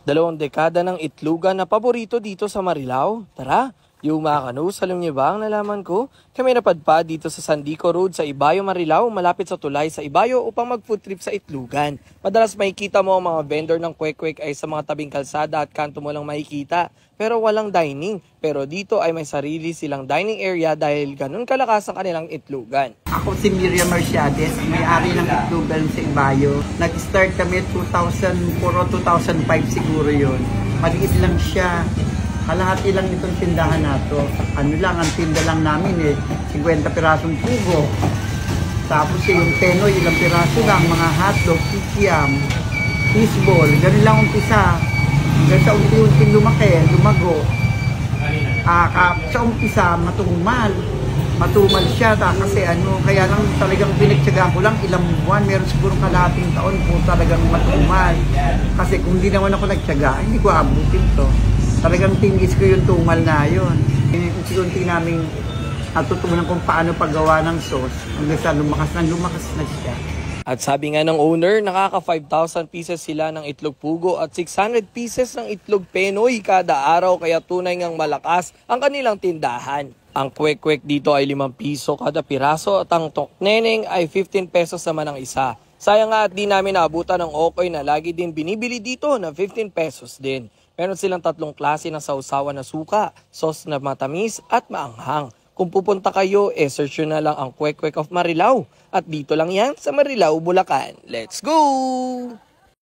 2 dekada ng itlogan na paborito dito sa Marilao. Tara, yung mga kanus, alam niyo ba ang nalaman ko? Kami napadpad dito sa Sandico Road sa Ibayo, Marilao, malapit sa tulay sa Ibayo upang mag-food trip sa itlogan. Madalas makikita mo ang mga vendor ng kwek-kwek ay sa mga tabing kalsada at kanto mo lang makikita. Pero walang dining. Pero dito ay may sarili silang dining area dahil ganun kalakas ang kanilang itlogan. Ako si Miriam Mercedes, may-ari ng itlogan sa Ibayo. Nag-start kami 2004 o 2005 siguro yun. Maliit lang siya. Kalahati lang itong tindahan nato. Ano lang, ang tinda lang namin 50 pirasong pugo. Tapos yung penoy, ilang piraso lang, mga hotdog, kikiam, fishball, ganun lang umpisa. Hanggang sa unti-unting lumaki, lumago. Sa umpisa, matumal. Matumal siya kasi kaya lang talagang pinagtsagaan ko lang ilang buwan, meron siguro kalahating taon po talagang matumal. Kasi kung di naman ako nagtsaga, hindi ko abutin to. Talagang tingis ko yung tumal na yun. Unti-unti namin natutunan kung paano paggawa ng sauce. Hanggang sa lumakas na siya. At sabi nga ng owner, nakaka 5,000 pieces sila ng itlog pugo at 600 pieces ng itlog penoy kada araw kaya tunay ngang malakas ang kanilang tindahan. Ang kwek-kwek dito ay 5 piso kada piraso at ang tokneneng ay 15 pesos naman ang isa. Sayang nga at di namin naabutan ng okoy na lagi din binibili dito na 15 pesos din. Meron silang 3 klase ng sausawan na suka, sauce na matamis at maanghang. Kung pupunta kayo, search nyo na lang ang Kwek-Kwek of Marilao. At dito lang yan sa Marilao, Bulacan. Let's go!